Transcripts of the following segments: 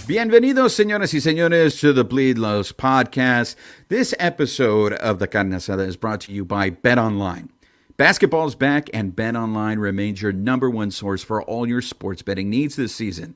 Bienvenidos, señoras y señores, to the Bleed Lows podcast. This episode of the Carne Asada is brought to you by BetOnline. Basketball's back, and BetOnline remains your number one source for all your sports betting needs this season.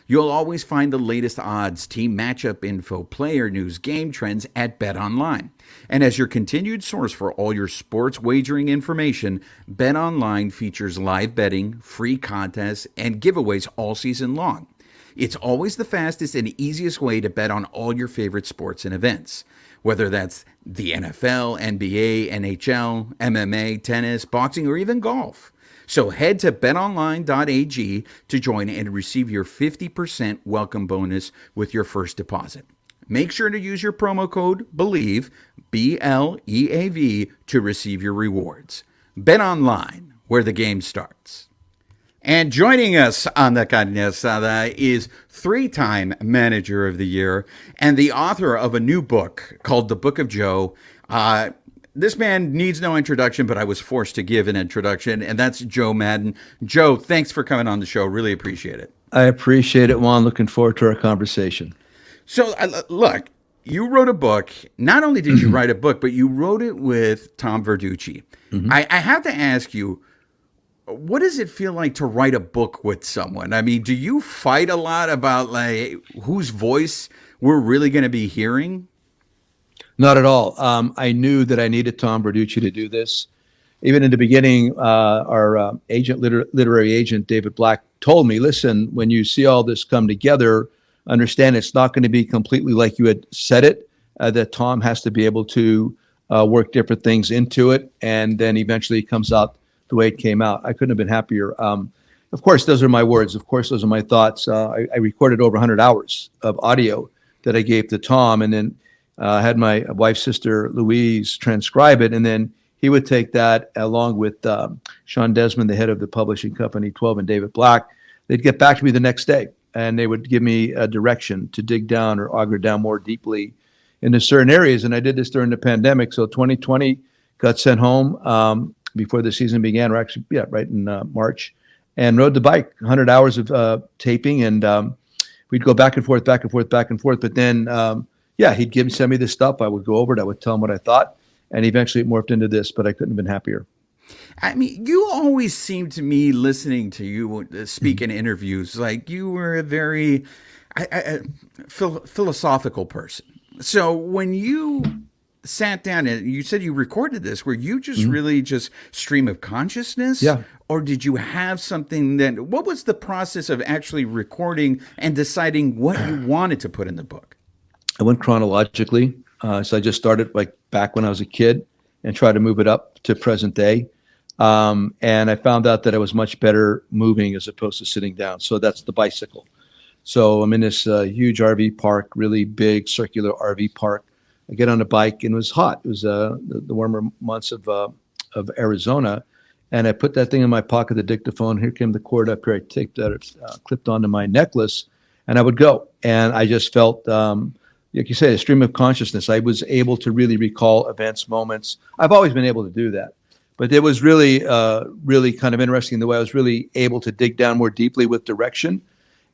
You'll always find the latest odds, team matchup info, player news, game trends at BetOnline. And as your continued source for all your sports wagering information, BetOnline features live betting, free contests, and giveaways all season long. It's always the fastest and easiest way to bet on all your favorite sports and events, whether that's the NFL, NBA, NHL, MMA, tennis, boxing, or even golf. So head to betonline.ag to join and receive your 50% welcome bonus with your first deposit. Make sure to use your promo code BELIEVE, B-L-E-A-V, to receive your rewards. BetOnline, where the game starts. And joining us on the Carne Asada is three-time Manager of the Year and the author of a new book called The Book of Joe. This man needs no introduction, but I was forced to give an introduction, and that's Joe Maddon. Joe, thanks for coming on the show. Really appreciate it. I appreciate it, Juan. Looking forward to our conversation. So, look, you wrote a book. Not only did you write a book, but you wrote it with Tom Verducci. Mm-hmm. I have to ask you, what does it feel like to write a book with someone? I mean, do you fight a lot about like whose voice we're really going to be hearing? Not at all. I knew that I needed Tom Verducci to do this. Even in the beginning, our literary agent, David Black, told me, listen, when you see all this come together, understand it's not going to be completely like you had said it, that Tom has to be able to work different things into it, and then eventually it comes out the way it came out. I couldn't have been happier. Of course, those are my words. Of course, those are my thoughts. I recorded over 100 hours of audio that I gave to Tom, and then had my wife's sister, Louise, transcribe it. And then he would take that along with Sean Desmond, the head of the publishing company, 12, and David Black. They'd get back to me the next day, and they would give me a direction to dig down or auger down more deeply into certain areas. And I did this during the pandemic. So 2020 got sent home before the season began, or actually, right in March, and rode the bike, 100 hours of taping, and we'd go back and forth. But then, he'd send me this stuff. I would go over it. I would tell him what I thought, and eventually it morphed into this, but I couldn't have been happier. I mean, you always seem to me, listening to you speak in interviews, like you were a very philosophical person. So when you sat down and you said you recorded this, were you just really just stream of consciousness? Yeah. Or did you have something what was the process of actually recording and deciding what you wanted to put in the book? I went chronologically. So I just started like back when I was a kid and tried to move it up to present day. And I found out that I was much better moving as opposed to sitting down. So that's the bicycle. So I'm in this huge RV park, really big circular RV park. I get on a bike, and it was hot. It was the warmer months of Arizona, and I put that thing in my pocket, the dictaphone. Here came the cord up here. I taped that, clipped onto my necklace, and I would go. And I just felt, like you say, a stream of consciousness. I was able to really recall events, moments. I've always been able to do that, but it was really, really kind of interesting the way I was really able to dig down more deeply with direction.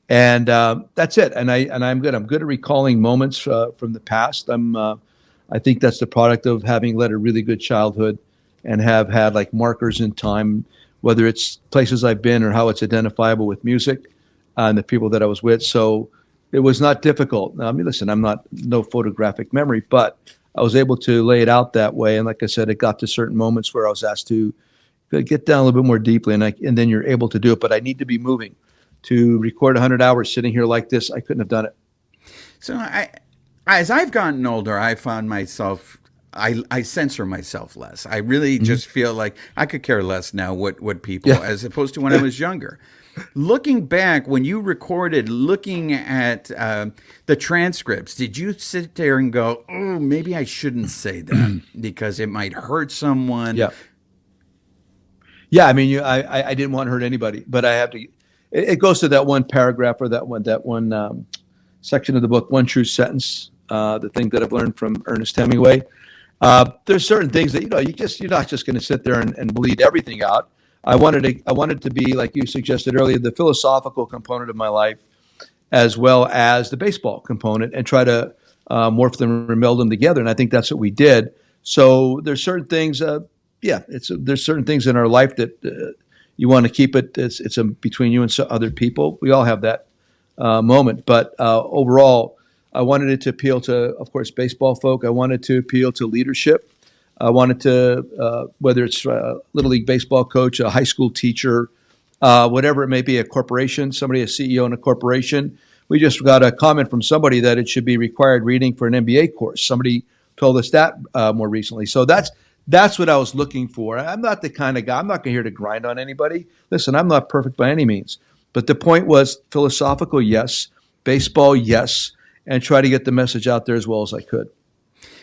And that's it. And I'm good. I'm good at recalling moments from the past. I think that's the product of having led a really good childhood and have had like markers in time, whether it's places I've been or how it's identifiable with music and the people that I was with. So it was not difficult. I mean, listen, I'm no photographic memory, but I was able to lay it out that way. And like I said, it got to certain moments where I was asked to get down a little bit more deeply, and then you're able to do it. But I need to be moving. To record 100 hours sitting here like this, I couldn't have done it. So as I've gotten older, I found myself, I censor myself less. I really just feel like I could care less now what people, as opposed to when I was younger. Looking back, when you recorded, looking at the transcripts, did you sit there and go, oh, maybe I shouldn't say that because it might hurt someone? Yeah, I mean, I didn't want to hurt anybody, but I have to. It goes to that one paragraph or that one section of the book, one true sentence. The thing that I've learned from Ernest Hemingway. There's certain things that you're not just going to sit there and bleed everything out. I wanted to be, like you suggested earlier, the philosophical component of my life, as well as the baseball component, and try to morph them and meld them together. And I think that's what we did. So there's certain things, there's certain things in our life that you want to keep it. It's between you and other people. We all have that moment, but overall, I wanted it to appeal to, of course, baseball folk. I wanted to appeal to leadership. I wanted to, whether it's a Little League baseball coach, a high school teacher, whatever it may be, a corporation, somebody, a CEO in a corporation. We just got a comment from somebody that it should be required reading for an MBA course. Somebody told us that more recently. So that's what I was looking for. I'm not the kind of guy, I'm not here to grind on anybody. Listen, I'm not perfect by any means. But the point was philosophical, yes. Baseball, yes. And try to get the message out there as well as I could.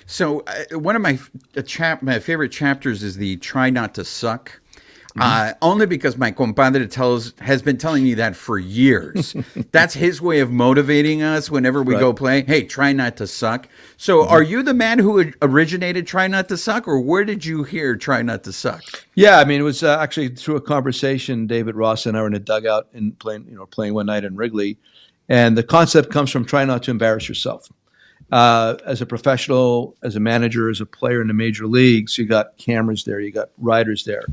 So one of my favorite chapters is the Try Not to Suck. Only because my compadre has been telling me that for years. That's his way of motivating us whenever we go play. Hey, try not to suck. So are you the man who originated Try Not to Suck, or where did you hear Try Not to Suck? Yeah, I mean, it was actually through a conversation. David Ross and I were in a dugout and playing one night in Wrigley. And the concept comes from try not to embarrass yourself. As a professional, as a manager, as a player in the major leagues, you got cameras there, you got writers there,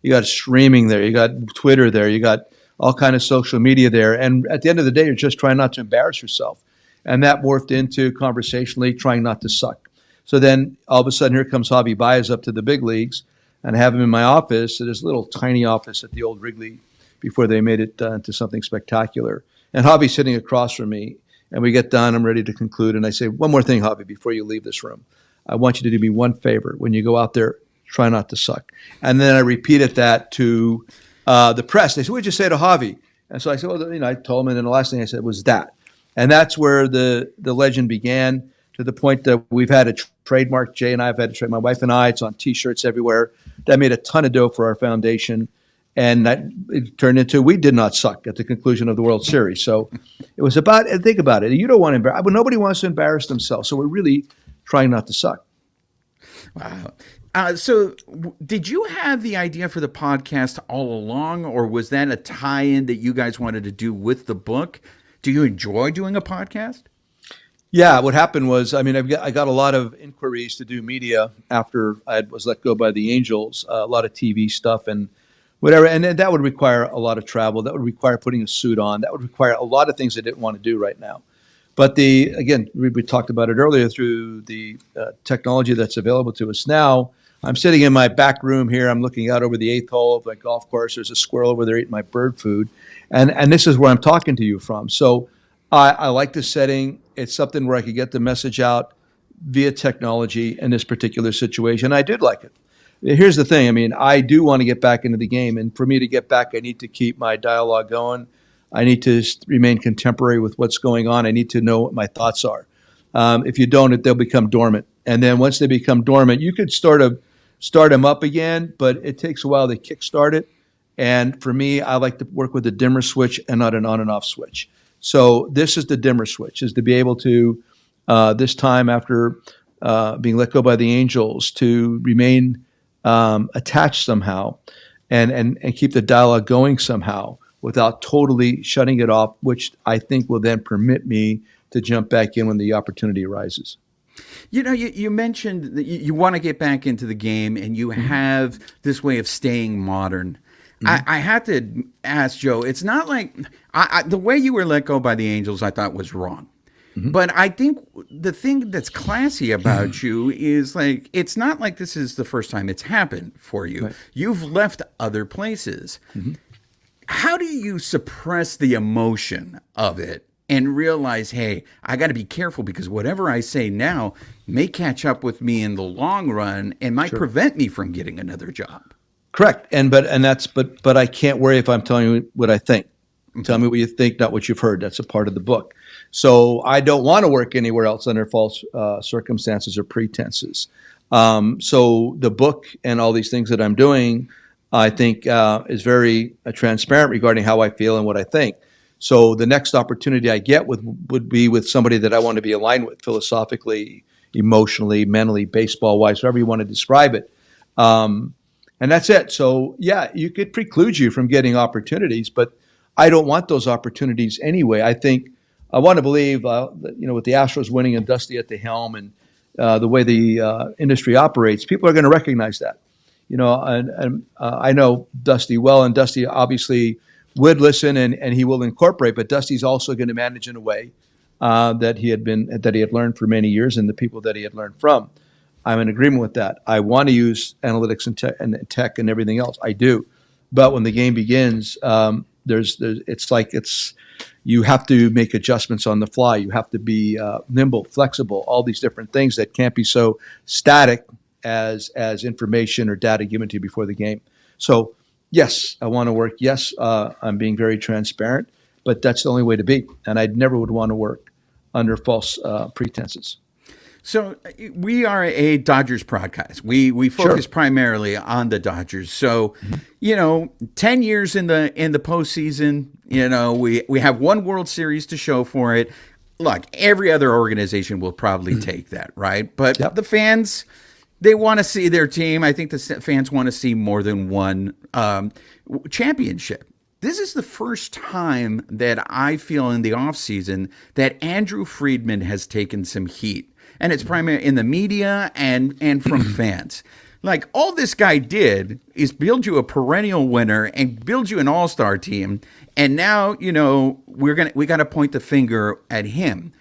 you got streaming there, you got Twitter there, you got all kind of social media there. And at the end of the day, you're just trying not to embarrass yourself. And that morphed into conversationally trying not to suck. So then all of a sudden, here comes Javi Baez up to the big leagues, and I have him in my office, at this little tiny office at the old Wrigley before they made it into something spectacular. And Javi's sitting across from me, and we get done. I'm ready to conclude. And I say, one more thing, Javi, before you leave this room. I want you to do me one favor. When you go out there, try not to suck. And then I repeated that to the press. They said, what'd you say to Javi? And so I said, well, I told him. And then the last thing I said was that. And that's where the legend began, to the point that we've had a trademark. Jay and I have had a trademark. My wife and I, it's on T-shirts everywhere. That made a ton of dough for our foundation. And that it turned into, we did not suck at the conclusion of the World Series. So it was about, and think about it, you don't want to embarrass, nobody wants to embarrass themselves. So we're really trying not to suck. Wow. So did you have the idea for the podcast all along, or was that a tie-in that you guys wanted to do with the book? Do you enjoy doing a podcast? Yeah, what happened was, I got a lot of inquiries to do media after I was let go by the Angels, a lot of TV stuff and whatever, and that would require a lot of travel. That would require putting a suit on. That would require a lot of things I didn't want to do right now. But again, we talked about it earlier, through the technology that's available to us now. I'm sitting in my back room here. I'm looking out over the 8th hole of my golf course. There's a squirrel over there eating my bird food. And this is where I'm talking to you from. So I like this setting. It's something where I could get the message out via technology in this particular situation. I did like it. Here's the thing. I do want to get back into the game. And for me to get back, I need to keep my dialogue going. I need to remain contemporary with what's going on. I need to know what my thoughts are. If you don't, they'll become dormant. And then once they become dormant, you could start them up again, but it takes a while to kickstart it. And for me, I like to work with a dimmer switch and not an on and off switch. So this is the dimmer switch, is to be able to, this time after being let go by the Angels, to remain attached somehow and keep the dialogue going somehow without totally shutting it off, which I think will then permit me to jump back in when the opportunity arises. You mentioned that you want to get back into the game, and you have this way of staying modern. I had to ask Joe, it's not like the way you were let go by the Angels, I thought was wrong. But I think the thing that's classy about you is, like, it's not like this is the first time it's happened for you. Right. You've left other places. How do you suppress the emotion of it and realize, hey, I got to be careful, because whatever I say now may catch up with me in the long run and might prevent me from getting another job? Correct. But I can't worry if I'm telling you what I think. Tell me what you think, not what you've heard. That's a part of the book. So I don't want to work anywhere else under false circumstances or pretenses. So the book and all these things that I'm doing, I think is very transparent regarding how I feel and what I think. So the next opportunity I get would be with somebody that I want to be aligned with philosophically emotionally, mentally, baseball-wise, however you want to describe it. And that's it. So, yeah, you could preclude you from getting opportunities, but I don't want those opportunities anyway. I want to believe, with the Astros winning and Dusty at the helm and the way the industry operates, people are going to recognize that. And I know Dusty well, and Dusty obviously would listen and he will incorporate, but Dusty's also going to manage in a way that he had learned for many years and the people that he had learned from. I'm in agreement with that. I want to use analytics and tech and everything else. I do, but when the game begins, you have to make adjustments on the fly. You have to be nimble, flexible, all these different things that can't be so static as information or data given to you before the game. So yes, I want to work. Yes, I'm being very transparent, but that's the only way to be. And I never would want to work under false pretenses. So we are a Dodgers podcast. We focus primarily on the Dodgers. So, 10 years in the postseason, we have one World Series to show for it. Look, every other organization will probably take that, right? But the fans, they want to see their team. I think the fans want to see more than one championship. This is the first time that I feel in the offseason that Andrew Friedman has taken some heat. And it's primarily in the media and from fans. Like, all this guy did is build you a perennial winner and build you an all-star team. And now, we got to point the finger at him.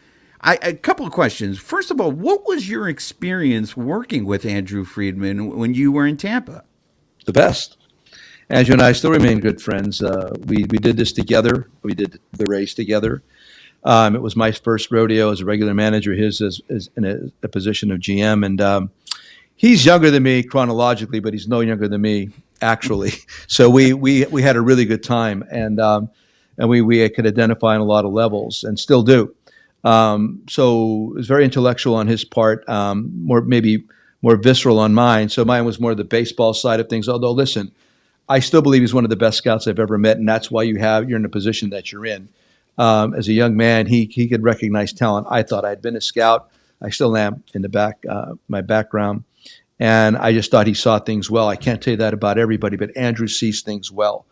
A couple of questions. First of all, what was your experience working with Andrew Friedman when you were in Tampa? The best. Andrew and I still remain good friends. We did this together. We did the race together. It was my first rodeo as a regular manager, his as in a position of GM. And he's younger than me chronologically, but he's no younger than me actually. So we had a really good time, and we could identify on a lot of levels and still do. So it was very intellectual on his part, maybe more visceral on mine. So mine was more the baseball side of things. Although, listen, I still believe he's one of the best scouts I've ever met, and that's why you're in the position that you're in. As a young man, he could recognize talent. I thought I'd been a scout. I still am in my background. And I just thought he saw things well. I can't tell you that about everybody, but Andrew sees things well.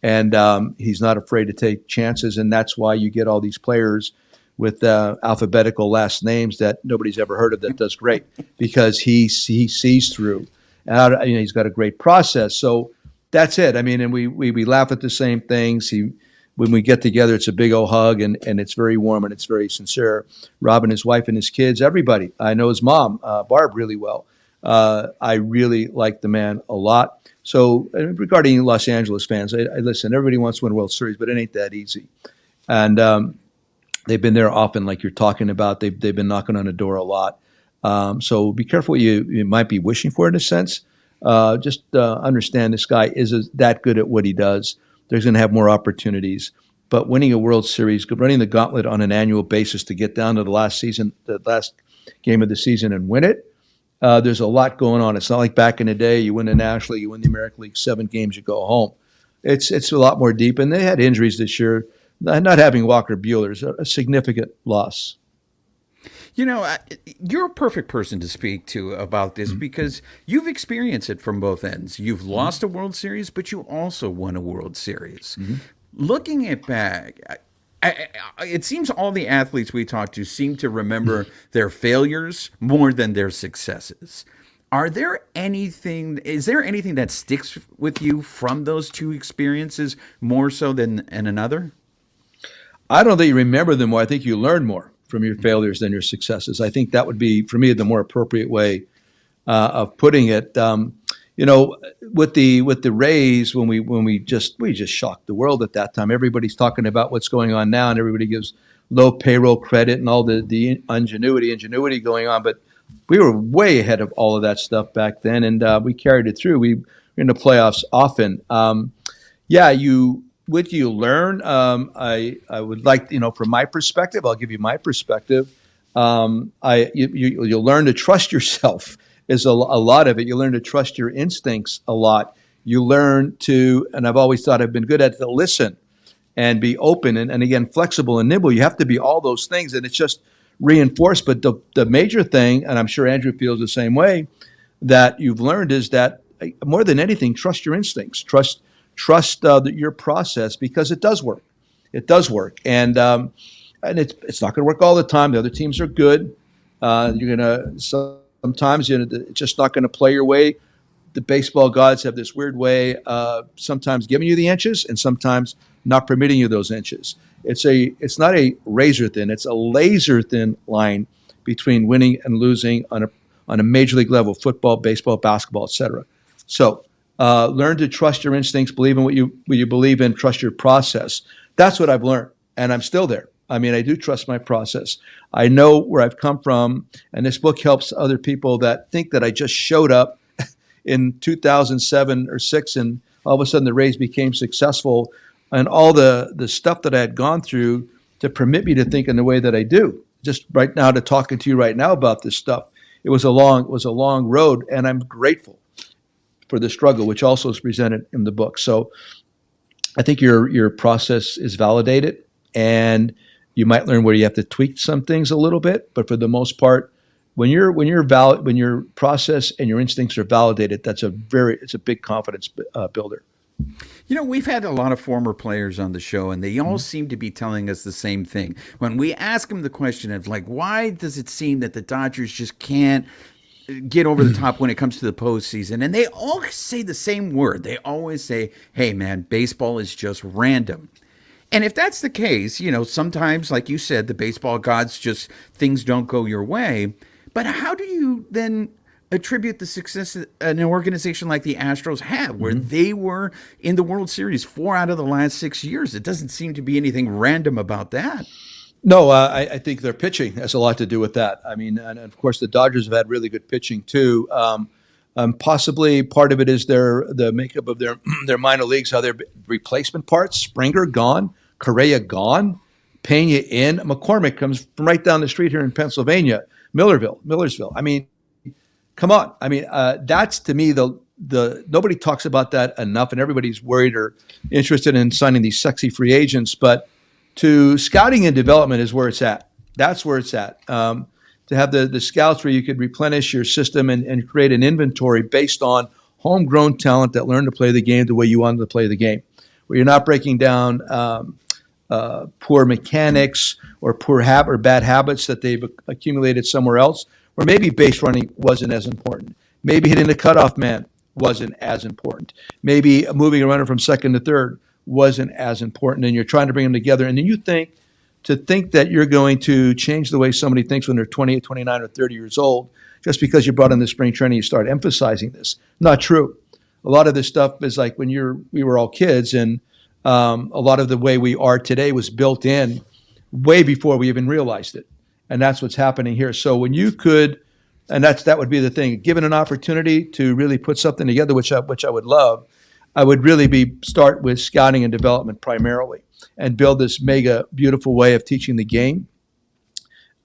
And he's not afraid to take chances. And that's why you get all these players with alphabetical last names that nobody's ever heard of that does great, because he sees through. And he's got a great process. So that's it. I mean, and we laugh at the same things. When we get together, it's a big old hug, and it's very warm and it's very sincere. Rob and his wife and his kids, everybody. I know his mom, Barb, really well. I really like the man a lot. So regarding Los Angeles fans, I listen, everybody wants to win a World Series, but it ain't that easy. And they've been there often, like you're talking about. They've been knocking on the door a lot. So be careful what you might be wishing for in a sense. Just understand this guy is that good at what he does. There's going to have more opportunities. But winning a World Series, running the gauntlet on an annual basis to get down to the last game of the season and win it, there's a lot going on. It's not like back in the day, you win the National League, you win the American League, 7 games, you go home. It's a lot more deep. And they had injuries this year. Not having Walker Buehler is a significant loss. You're a perfect person to speak to about this because you've experienced it from both ends. You've lost a World Series, but you also won a World Series. Looking at back, it seems all the athletes we talk to seem to remember their failures more than their successes. Is there anything that sticks with you from those two experiences more so than another? I don't think you remember them more. I think you learn more from your failures than your successes. I think that would be, for me, the more appropriate way of putting it. With the Rays, when we just shocked the world at that time. Everybody's talking about what's going on now, and everybody gives low payroll credit and all the ingenuity going on. But we were way ahead of all of that stuff back then, and we carried it through. We were in the playoffs often. What you learn, I would like, from my perspective, I'll give you my perspective. You'll learn to trust yourself is a lot of it. You learn to trust your instincts a lot. You learn to, and I've always thought I've been good at, to listen and be open and again, flexible and nimble. You have to be all those things. And it's just reinforced. But the major thing, and I'm sure Andrew feels the same way, that you've learned is that more than anything, trust your instincts, trust your process, because it does work. It does work, and it's not going to work all the time. The other teams are good. You're gonna sometimes it's just not going to play your way. The baseball gods have this weird way sometimes giving you the inches and sometimes not permitting you those inches. It's not a razor thin, it's a laser thin line between winning and losing on a major league level: football, baseball, basketball, etc. So learn to trust your instincts, believe in what you believe in, trust your process. That's what I've learned, and I'm still there. I mean, I do trust my process. I know where I've come from, and this book helps other people that think that I just showed up in 2007 or 6, and all of a sudden the Rays became successful, and all the stuff that I had gone through to permit me to think in the way that I do. Just right now, to talking to you right now about this stuff, it was a long road, and I'm grateful for the struggle, which also is presented in the book. So I think your process is validated, and you might learn where you have to tweak some things a little bit, but for the most part, when your process and your instincts are validated, it's a big confidence builder. You know, we've had a lot of former players on the show, and they all seem to be telling us the same thing. When we ask them the question of, like, why does it seem that the Dodgers just can't get over the top when it comes to the postseason? And they all say the same word. They always say, hey, man, baseball is just random. And if that's the case, you know, sometimes, like you said, the baseball gods just, things don't go your way. But how do you then attribute the success an organization like the Astros have, where they were in the World Series 4 out of the last 6 years? It doesn't seem to be anything random about that. No, I think their pitching has a lot to do with that. I mean, and of course, the Dodgers have had really good pitching too. Possibly part of it is the makeup of their minor leagues, how their replacement parts: Springer gone, Correa gone, Pena in. McCormick comes from right down the street here in Pennsylvania, Millersville. I mean, come on. I mean, that's, to me, the nobody talks about that enough, and everybody's worried or interested in signing these sexy free agents. But to scouting and development is where it's at. That's where it's at. To have the scouts where you could replenish your system and create an inventory based on homegrown talent that learn to play the game the way you wanted to play the game, where you're not breaking down poor mechanics or bad habits that they've accumulated somewhere else, or maybe base running wasn't as important. Maybe hitting the cutoff man wasn't as important. Maybe moving a runner from second to third wasn't as important, and you're trying to bring them together. And then you think that you're going to change the way somebody thinks when they're 28, 29, or 30 years old, just because you brought in the spring training, you start emphasizing this. Not true. A lot of this stuff is like when we were all kids, and a lot of the way we are today was built in way before we even realized it. And that's what's happening here. So when you could, and that would be the thing, given an opportunity to really put something together, which I would love, I would really start with scouting and development primarily, and build this mega beautiful way of teaching the game,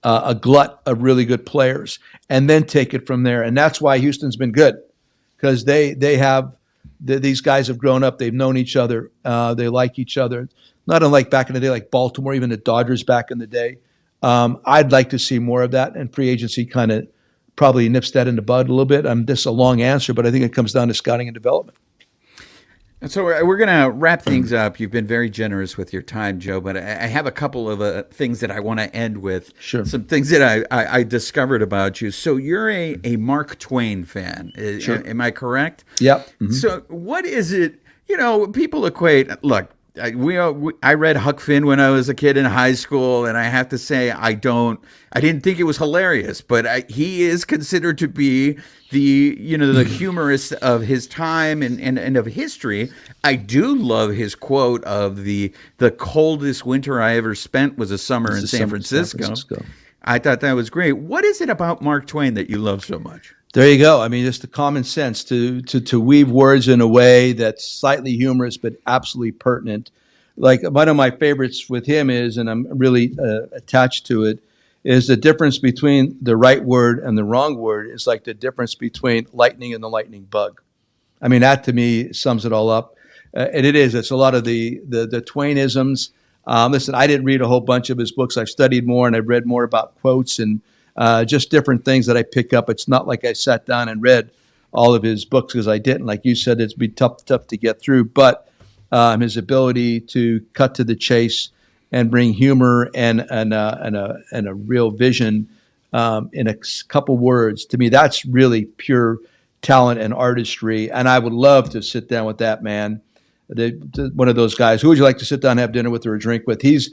a glut of really good players, and then take it from there. And that's why Houston's been good, because these guys have grown up, they've known each other, they like each other. Not unlike back in the day, like Baltimore, even the Dodgers back in the day. I'd like to see more of that, and free agency kind of probably nips that in the bud a little bit. This is a long answer, but I think it comes down to scouting and development. And so we're going to wrap things up. You've been very generous with your time, Joe, but I have a couple of things that I want to end with. Sure. Some things that I discovered about you. So you're a Mark Twain fan. Sure. Am I correct? Yep. Mm-hmm. So what is it, people equate, look, I read Huck Finn when I was a kid in high school, and I have to say I didn't think it was hilarious, but he is considered to be the humorist of his time and of history. I do love his quote of the coldest winter I ever spent was a summer in San Francisco. I thought that was great. What is it about Mark Twain that you love so much? There you go. I mean, just the common sense to weave words in a way that's slightly humorous but absolutely pertinent. Like, one of my favorites with him is, and I'm really attached to it, is the difference between the right word and the wrong word is like the difference between lightning and the lightning bug. I mean, that to me sums it all up. And it's a lot of the Twainisms. Listen, I didn't read a whole bunch of his books. I've studied more and I've read more about quotes and just different things that I pick up. It's not like I sat down and read all of his books because I didn't. Like you said, it's be tough to get through. But his ability to cut to the chase and bring humor and a real vision in a couple words, to me, that's really pure talent and artistry. And I would love to sit down with that man. One of those guys. Who would you like to sit down and have dinner with or a drink with? He's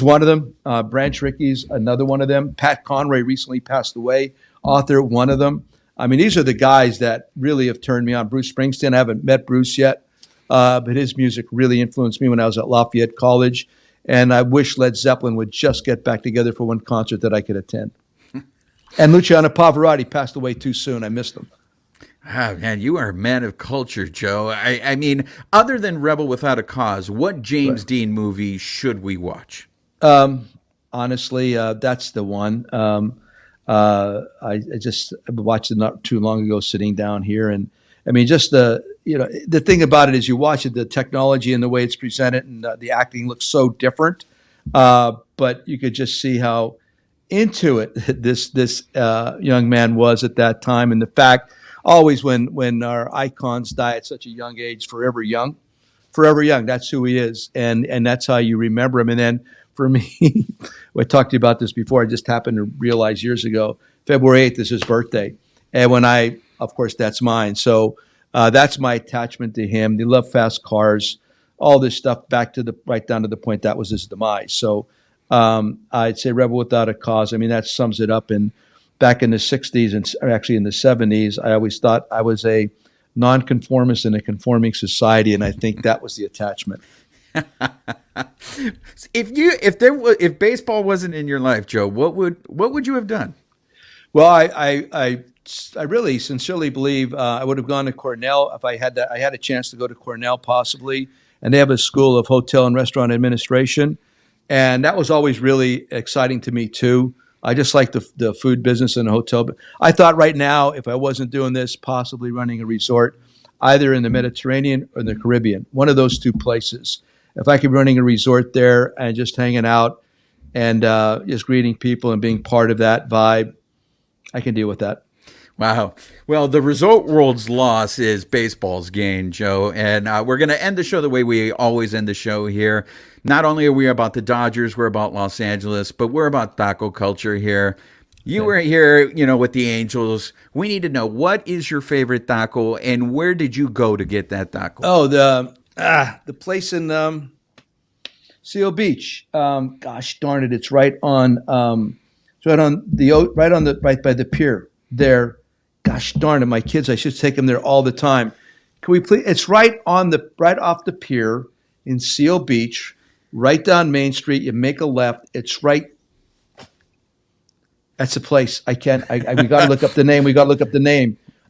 one of them. Branch Rickey's another one of them. Pat Conroy recently passed away. Author, one of them. I mean, these are the guys that really have turned me on. Bruce Springsteen, I haven't met Bruce yet, but his music really influenced me when I was at Lafayette College. And I wish Led Zeppelin would just get back together for one concert that I could attend. And Luciano Pavarotti passed away too soon. I missed him. Oh, man, you are a man of culture, Joe. I mean, other tthan Rebel Without a Cause, what James Dean movie should we watch? Honestly, that's the one. I just watched it not too long ago sitting down here. And I mean, just the thing about it is you watch it, the technology and the way it's presented and the acting looks so different. But you could just see how into it this young man was at that time. And the fact, always when our icons die at such a young age, forever young, that's who he is. And that's how you remember him. And then for me, I talked to you about this before. I just happened to realize years ago, February 8th is his birthday. And of course, that's mine. So that's my attachment to him. They love fast cars, all this stuff right down to the point that was his demise. So I'd say Rebel Without a Cause. I mean, that sums it up. And back in the 60s or actually in the 70s, I always thought I was a nonconformist in a conforming society. And I think that was the attachment. If baseball wasn't in your life, Joe, what would you have done? Well, I really sincerely believe I would have gone to Cornell if I had a chance to go to Cornell possibly, and they have a school of hotel and restaurant administration, and that was always really exciting to me too. I just like the food business and the hotel. But I thought right now, if I wasn't doing this, possibly running a resort, either in the Mediterranean or the Caribbean, one of those two places. If I could be running a resort there and just hanging out and just greeting people and being part of that vibe, I can deal with that. Wow. Well, the resort world's loss is baseball's gain, Joe. And we're going to end the show the way we always end the show here. Not only are we about the Dodgers, we're about Los Angeles, but we're about taco culture here. You were here, with the Angels. We need to know, what is your favorite taco and where did you go to get that taco? Oh, the place in Seal Beach. Gosh darn it! It's right on by the pier there. Gosh darn it! My kids, I should take them there all the time. Can we please? It's right off the pier in Seal Beach, right down Main Street. You make a left. It's right. That's the place. We got to look up the name.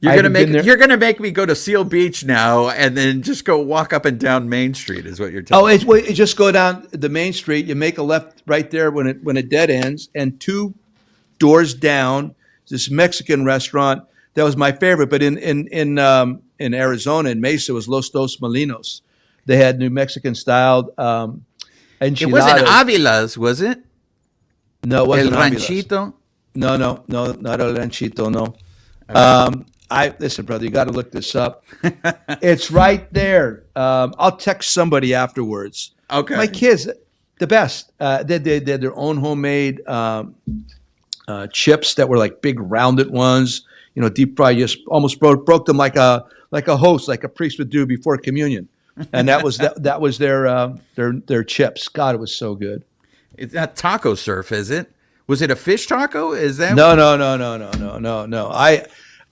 You're gonna make me go to Seal Beach now and then just go walk up and down Main Street is what you're telling me. You just go down the Main Street. You make a left right there when it dead ends, and 2 doors down, this Mexican restaurant that was my favorite. But in Arizona, in Mesa, was Los Dos Molinos. They had New Mexican styled enchiladas. It wasn't Avila's, was it? No, it wasn't El Ranchito. No, not El Ranchito. No. Listen, brother, you got to look this up. It's right there. I'll text somebody afterwards. Okay. My kids, the best. They had their own homemade chips that were like big rounded ones. Deep fried. Just almost broke them like a host, like a priest would do before communion. And that was their chips. God, it was so good. It's not taco surf, is it? Was it a fish taco? Is that No.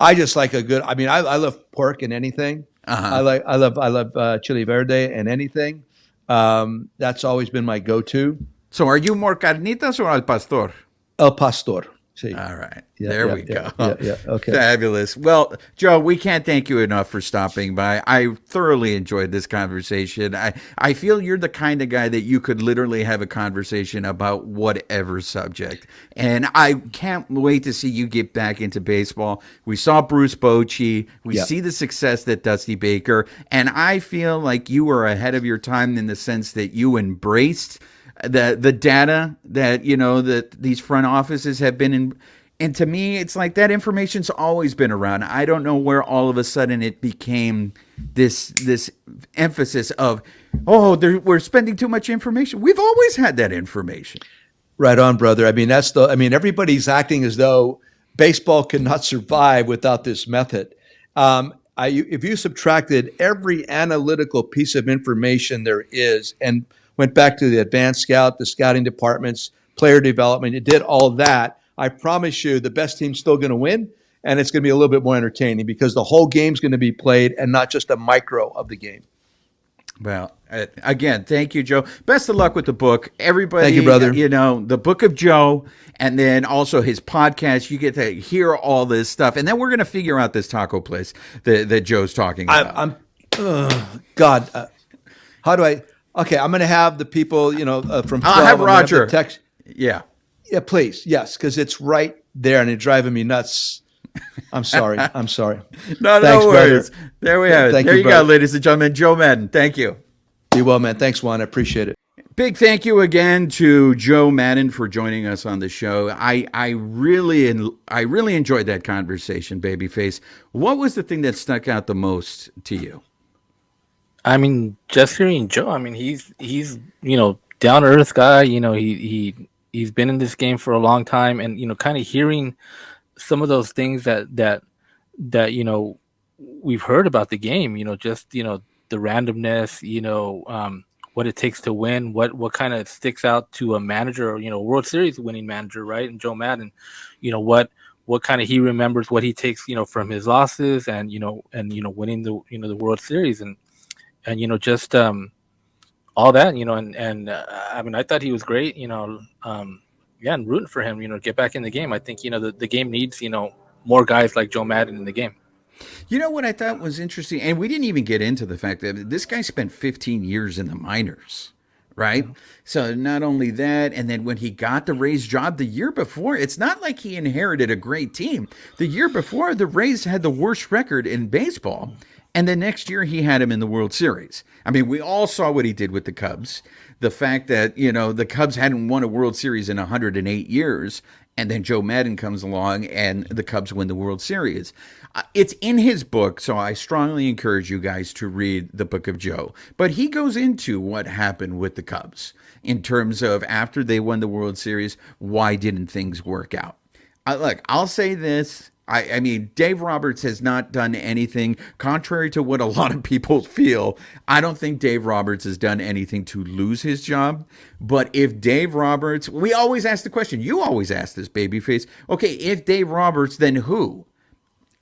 I just like a good. I mean, I love pork and anything. Uh-huh. I love chili verde and anything. That's always been my go-to. So, are you more carnitas or al pastor? El pastor. See. All right. Yeah, there yeah, we go. Yeah, okay. Fabulous. Well, Joe, we can't thank you enough for stopping by. I thoroughly enjoyed this conversation. I feel you're the kind of guy that you could literally have a conversation about whatever subject. And I can't wait to see you get back into baseball. We saw Bruce Bochy. We see the success that Dusty Baker. And I feel like you were ahead of your time in the sense that you embraced the data that that these front offices have been in. And to me, it's like that information's always been around. I don't know where all of a sudden it became this emphasis of, oh, we're spending too much information. We've always had that information. Right on, brother. I mean, everybody's acting as though baseball cannot survive without this method. If you subtracted every analytical piece of information there is and went back to the advanced scout, the scouting departments, player development, it did all that, I promise you the best team's still going to win, and it's going to be a little bit more entertaining because the whole game's going to be played and not just a micro of the game. Well, again, thank you, Joe. Best of luck with the book. Everybody, thank you, brother. The Book of Joe, and then also his podcast. You get to hear all this stuff. And then we're going to figure out this taco place that Joe's talking about. How do I? Okay, I'm going to have the people, from 12. I'll have Roger. Text. Yeah. Yeah, please. Yes, because it's right there and it's driving me nuts. I'm sorry. No, Thanks, no worries. brother. There we have it. There you go, ladies and gentlemen. Joe Madon. Thank you. Be well, man. Thanks, Juan. I appreciate it. Big thank you again to Joe Madon for joining us on the show. I really enjoyed that conversation, Babyface. What was the thing that stuck out the most to you? I mean, just hearing Joe. I mean, he's down to earth guy. He's been in this game for a long time, and kind of hearing some of those things that we've heard about the game. The randomness. What it takes to win. What kind of sticks out to a manager? World Series winning manager, right? And Joe Madon. What kind of he remembers. What he takes from his losses, and winning the World Series, and just all that, I mean, I thought he was great, and rooting for him, get back in the game. I think, the game needs, more guys like Joe Madon in the game. You know what I thought was interesting, and we didn't even get into the fact that this guy spent 15 years in the minors, right? Mm-hmm. So not only that, and then when he got the Rays job the year before, it's not like he inherited a great team. The year before, the Rays had the worst record in baseball. And the next year he had him in the World Series. I mean, we all saw what he did with the Cubs. The fact that, the Cubs hadn't won a World Series in 108 years. And then Joe Madon comes along and the Cubs win the World Series. It's in his book, so I strongly encourage you guys to read the Book of Joe. But he goes into what happened with the Cubs in terms of after they won the World Series, why didn't things work out? Look, I'll say this. I mean, Dave Roberts has not done anything contrary to what a lot of people feel. I don't think Dave Roberts has done anything to lose his job. But if Dave Roberts, we always ask the question, you always ask this, Babyface. Okay, if Dave Roberts, then who?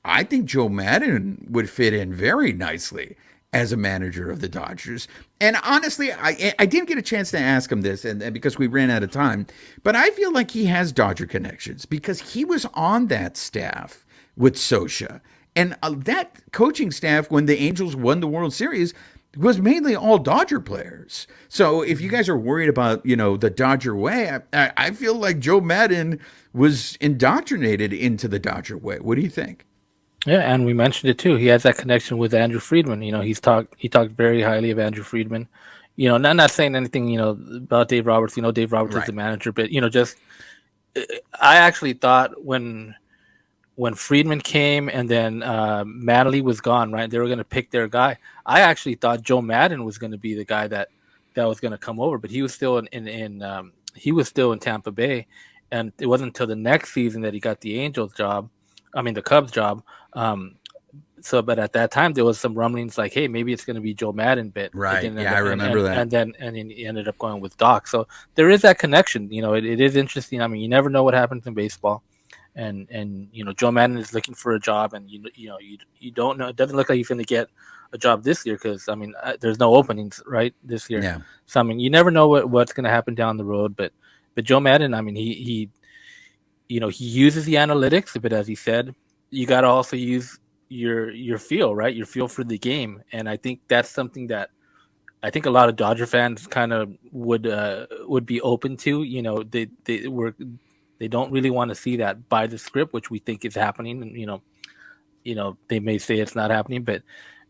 I think Joe Madon would fit in very nicely as a manager of the Dodgers. And honestly, I didn't get a chance to ask him this and because we ran out of time, but I feel like he has Dodger connections because he was on that staff with Scioscia. And that coaching staff, when the Angels won the World Series, was mainly all Dodger players. So if you guys are worried about, the Dodger way, I feel like Joe Madon was indoctrinated into the Dodger way. What do you think? Yeah, and we mentioned it too. He has that connection with Andrew Friedman. He talked very highly of Andrew Friedman. Not saying anything, about Dave Roberts. Dave Roberts is the manager, but I actually thought when Friedman came and then Maddon was gone, right? They were going to pick their guy. I actually thought Joe Madon was going to be the guy that was going to come over, but he was still in Tampa Bay, and it wasn't until the next season that he got the the Cubs job. But at that time there was some rumblings like, hey, maybe it's going to be Joe Madon, but right. I remember that. And then he ended up going with Doc. So there is that connection. It is interesting. I mean, you never know what happens in baseball, and Joe Madon is looking for a job, and you don't know. It doesn't look like he's going to get a job this year because there's no openings right this year. Yeah. So you never know what's going to happen down the road. But Joe Madon, he uses the analytics, but as he said, you got to also use your feel, right? Your feel for the game. And I think that's something that I think a lot of Dodger fans kind of would be open to. They don't really want to see that by the script, which we think is happening. And they may say it's not happening, but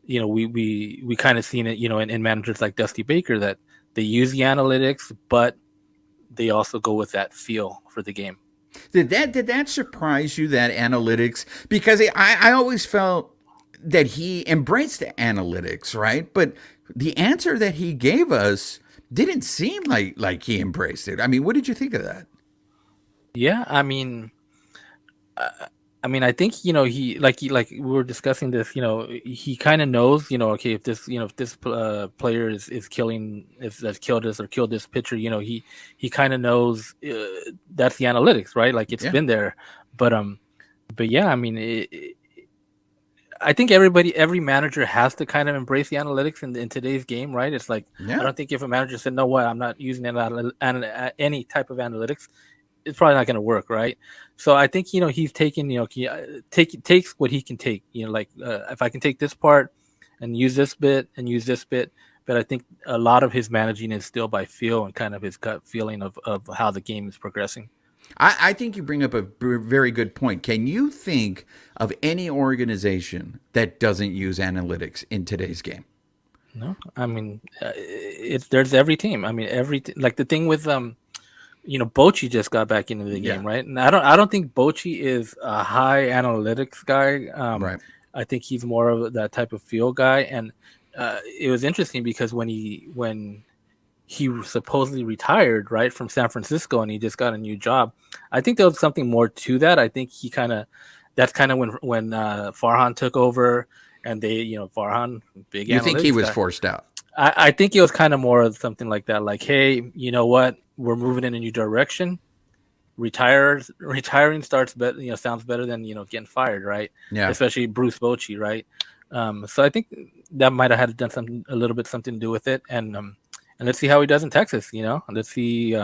we kind of seen it, in managers like Dusty Baker, that they use the analytics, but they also go with that feel for the game. Did that surprise you, that analytics? Because I always felt that he embraced the analytics, right? But the answer that he gave us didn't seem like he embraced it. I mean, what did you think of that? Yeah, I mean, I think he like we were discussing this. He kind of knows. Okay, if this player is killing, if that's killed us or killed this pitcher. He kind of knows that's the analytics, right? Like it's been there, but yeah, I mean, I think every manager has to kind of embrace the analytics in today's game, right? It's like I don't think if a manager said, "No, what I'm not using any type of analytics," it's probably not going to work, right? So I think he's taking takes what he can take. If I can take this part and use this bit and use this bit, but I think a lot of his managing is still by feel and kind of his gut feeling of how the game is progressing. I think you bring up a very good point. Can you think of any organization that doesn't use analytics in today's game? No, I mean, there's every team. I mean, like the thing with Bochy just got back into the game, right? And I don't think Bochy is a high analytics guy. Right. I think he's more of that type of feel guy. And it was interesting because when he supposedly retired, right, from San Francisco, and he just got a new job, I think there was something more to that. I think that's kind of when Farhan took over, and they, Farhan, big. You think he was guy. Forced out? I think it was kind of more of something like that. Like, hey, you know what? We're moving in a new direction. Retiring sounds better than getting fired, right? Yeah. Especially Bruce Bochy, right? So I think that might have had done something to do with it, and let's see how he does in Texas. Let's see.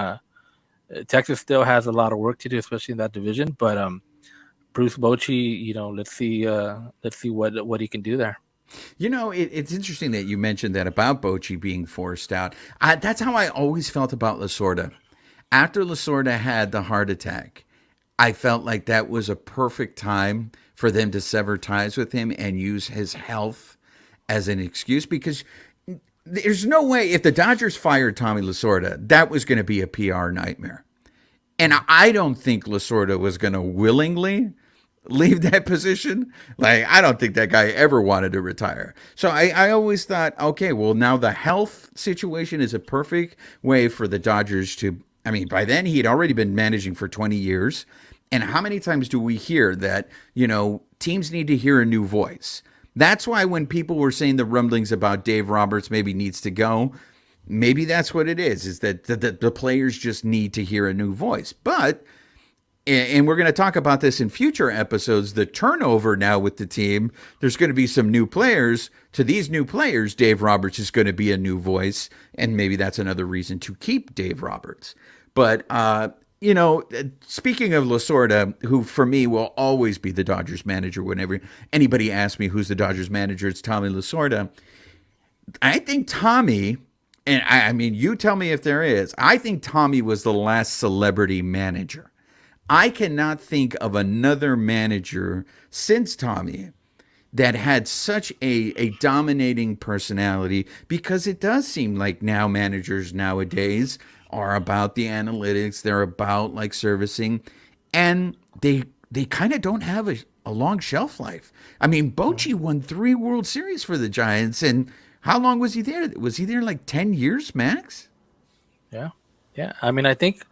Texas still has a lot of work to do, especially in that division. But Bruce Bochy, let's see what he can do there. It's interesting that you mentioned that about Bochy being forced out. That's how I always felt about Lasorda. After Lasorda had the heart attack, I felt like that was a perfect time for them to sever ties with him and use his health as an excuse, because there's no way, if the Dodgers fired Tommy Lasorda, that was going to be a PR nightmare. And I don't think Lasorda was going to willingly leave that position. Like, I don't think that guy ever wanted to retire. So I always thought, okay, well, now the health situation is a perfect way for the Dodgers to, I mean, by then he had already been managing for 20 years. And how many times do we hear that, teams need to hear a new voice? That's why when people were saying the rumblings about Dave Roberts maybe needs to go, maybe that's what it is that the players just need to hear a new voice. But, and we're going to talk about this in future episodes, the turnover now with the team, there's going to be some new players. To these new players, Dave Roberts is going to be a new voice, and maybe that's another reason to keep Dave Roberts. But, speaking of Lasorda, who for me will always be the Dodgers manager whenever anybody asks me who's the Dodgers manager, it's Tommy Lasorda. I think Tommy, and I mean, you tell me if there is, I think Tommy was the last celebrity manager. I cannot think of another manager since Tommy that had such a dominating personality, because it does seem like now managers nowadays are about the analytics. They're about like servicing, and they kind of don't have a long shelf life. I mean, Bochy won 3 World Series for the Giants, and how long was he there? Was he there like 10 years max? Yeah. I mean, I think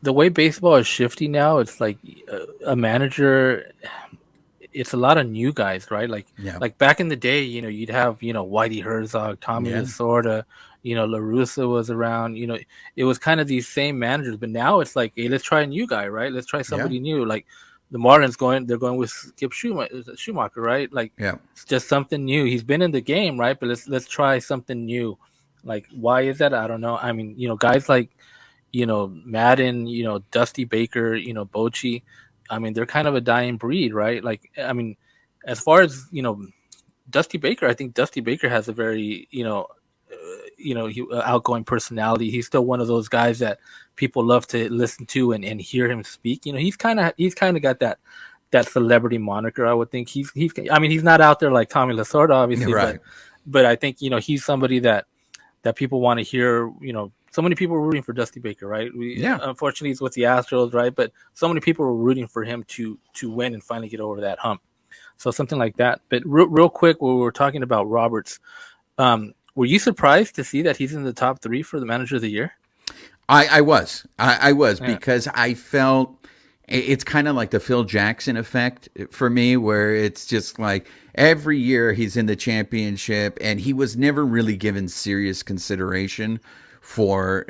the way baseball is shifting now, it's like a manager. It's a lot of new guys, right? Like back in the day, you'd have Whitey Herzog, Tommy Lasorda, La Russa was around. It was kind of these same managers, but now it's like, hey, let's try a new guy, right? Let's try somebody new. Like the Marlins they're going with Skip Schumacher, right? Like it's just something new. He's been in the game, right? But let's try something new. Like, why is that? I don't know. I mean, guys like Maddon, Dusty Baker, Bochy. I mean, they're kind of a dying breed, right? Like, I mean, as far as Dusty Baker, I think Dusty Baker has a very outgoing personality. He's still one of those guys that people love to listen to and hear him speak. He's kind of got that celebrity moniker. I would think he's not out there like Tommy Lasorda, obviously, right. But I think he's somebody that people want to hear so many people were rooting for Dusty Baker, right? Yeah. Unfortunately, he's with the Astros, right? But so many people were rooting for him to win and finally get over that hump. So something like that. But real quick, when we were talking about Roberts, were you surprised to see that he's in the top 3 for the Manager of the Year? I was because I felt it's kind of like the Phil Jackson effect for me, where it's just like every year he's in the championship and he was never really given serious consideration for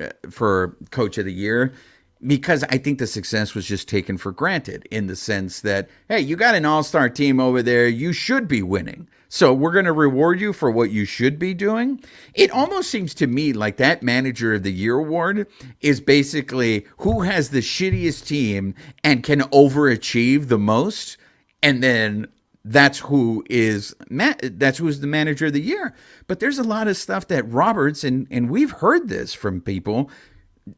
Coach of the Year, because I think the success was just taken for granted, in the sense that, hey, you got an all-star team over there, you should be winning. So we're going to reward you for what you should be doing. It almost seems to me like that Manager of the Year award is basically who has the shittiest team and can overachieve the most, and then that's who's the Manager of the Year. But there's a lot of stuff that Roberts, and we've heard this from people.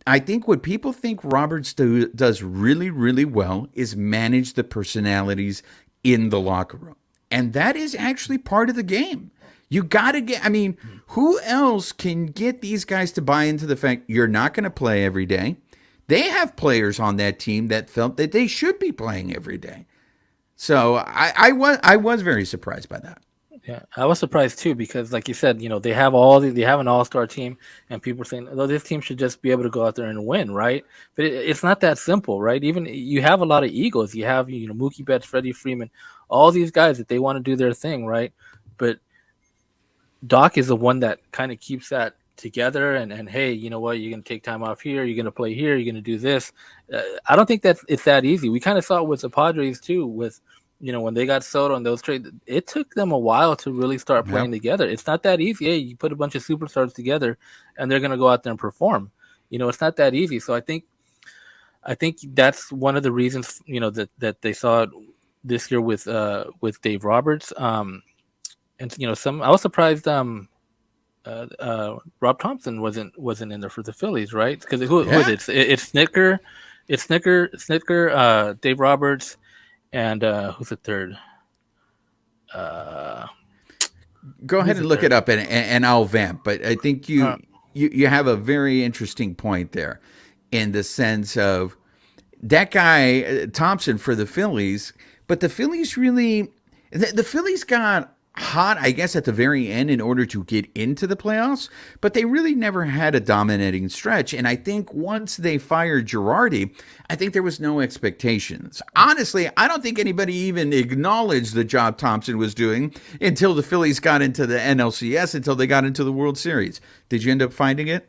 I think what people think Roberts does really, really well is manage the personalities in the locker room. And that is actually part of the game. You got to get, I mean, who else can get these guys to buy into the fact you're not going to play every day? They have players on that team that felt that they should be playing every day. So I was very surprised by that. Yeah, I was surprised too, because like you said, they have an all-star team, and people are saying, "Oh, this team should just be able to go out there and win," right? But it's not that simple, right? Even you have a lot of egos. You have Mookie Betts, Freddie Freeman, all these guys that they want to do their thing, right? But Doc is the one that kind of keeps that together. And hey, you know what? You're going to take time off here. You're going to play here. You're going to do this. I don't think that it's that easy. We kind of saw it with the Padres too, with when they got Soto and those trades. It took them a while to really start playing together. It's not that easy. Hey, you put a bunch of superstars together, and they're going to go out there and perform. It's not that easy. So I think that's one of the reasons that they saw it this year with Dave Roberts. And I was surprised Rob Thompson wasn't in there for the Phillies, right? Because who is it? It's Snitker, Dave Roberts, and who's the third? Go ahead and look it up, and I'll vamp. But I think you have a very interesting point there, in the sense of that guy Thompson for the Phillies. But the Phillies the Phillies got hot, I guess, at the very end in order to get into the playoffs, but they really never had a dominating stretch. And I think once they fired Girardi, I think there was no expectations. Honestly, I don't think anybody even acknowledged the job Thompson was doing until the Phillies got into the NLCS, until they got into the World Series. Did you end up finding it?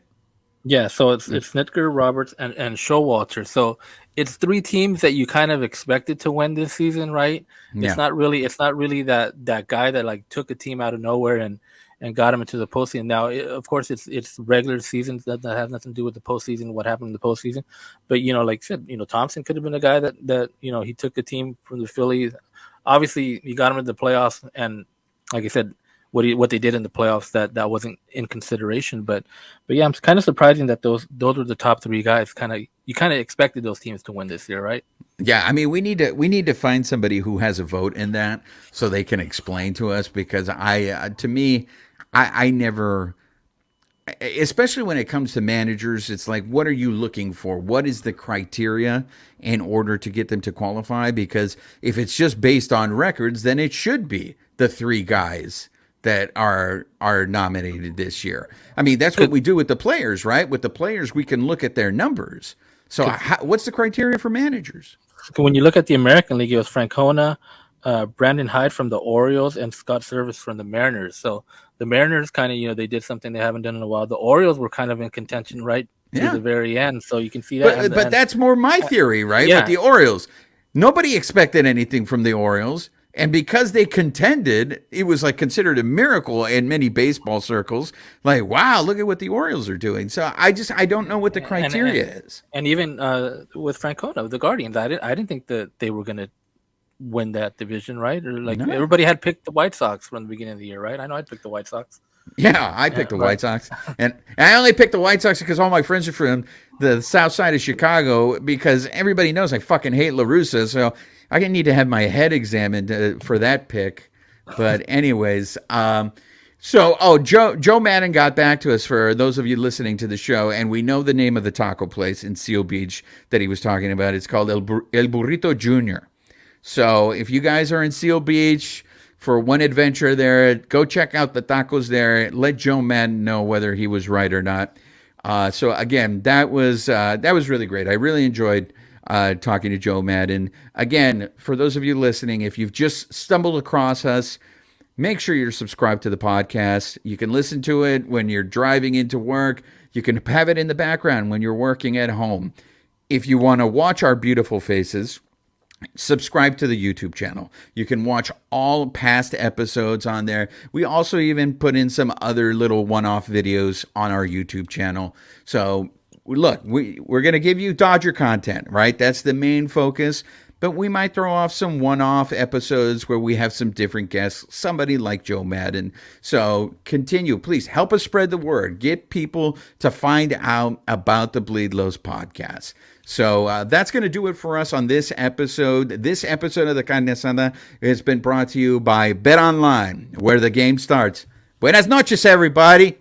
Yeah, so it's Snitker, Roberts, and Showalter. So it's 3 teams that you kind of expected to win this season, right? Yeah. It's not really that guy that like took a team out of nowhere and got him into the postseason. Now, of course, it's regular season that has nothing to do with the postseason, what happened in the postseason. But like I said, Thompson could have been a guy that he took a team from the Phillies. Obviously, he got him into the playoffs, and like I said, what they did in the playoffs, that wasn't in consideration. But yeah, I'm kind of surprising that those were the top 3 guys. You kind of expected those teams to win this year, right? Yeah, I mean, we need to find somebody who has a vote in that so they can explain to us, because I never, especially when it comes to managers, it's like, what are you looking for? What is the criteria in order to get them to qualify? Because if it's just based on records, then it should be the 3 guys that are nominated this year. I mean, that's what we do with the players, right? With the players, we can look at their numbers. So what's the criteria for managers? When you look at the American League, it was Francona, Brandon Hyde from the Orioles, and Scott Service from the Mariners. So the Mariners kind of, they did something they haven't done in a while. The Orioles were kind of in contention right to the very end. So you can see that. But that's more my theory, right? Yeah. With the Orioles. Nobody expected anything from the Orioles. And because they contended, it was like considered a miracle in many baseball circles. Like, wow, look at what the Orioles are doing. So I don't know what the criteria is. And even with Francona, the Guardians, I didn't think that they were going to win that division, right? Or everybody had picked the White Sox from the beginning of the year, right? I know I'd picked the White Sox. Yeah, I picked the White Sox. And I only picked the White Sox because all my friends are from the south side of Chicago, because everybody knows I fucking hate La Russa. So I need to have my head examined for that pick. But anyways, So, Joe Madden got back to us for those of you listening to the show, and we know the name of the taco place in Seal Beach that he was talking about. It's called El Burrito Jr. So, if you guys are in Seal Beach for one adventure there, go check out the tacos there. Let Joe Madden know whether he was right or not. So, again, that was really great. I really enjoyed talking to Joe Madden. Again, for those of you listening, if you've just stumbled across us, make sure you're subscribed to the podcast. You can listen to it when you're driving into work. You can have it in the background when you're working at home. If you want to watch our beautiful faces, subscribe to the YouTube channel. You can watch all past episodes on there. We also even put in some other little one-off videos on our YouTube channel. So look, we're going to give you Dodger content, right? That's the main focus. But we might throw off some one-off episodes where we have some different guests, somebody like Joe Madden. So continue. Please help us spread the word. Get people to find out about the Bleed Lows podcast. So that's going to do it for us on this episode. This episode of the Carne Asada has been brought to you by Bet Online, where the game starts. Buenas noches, everybody.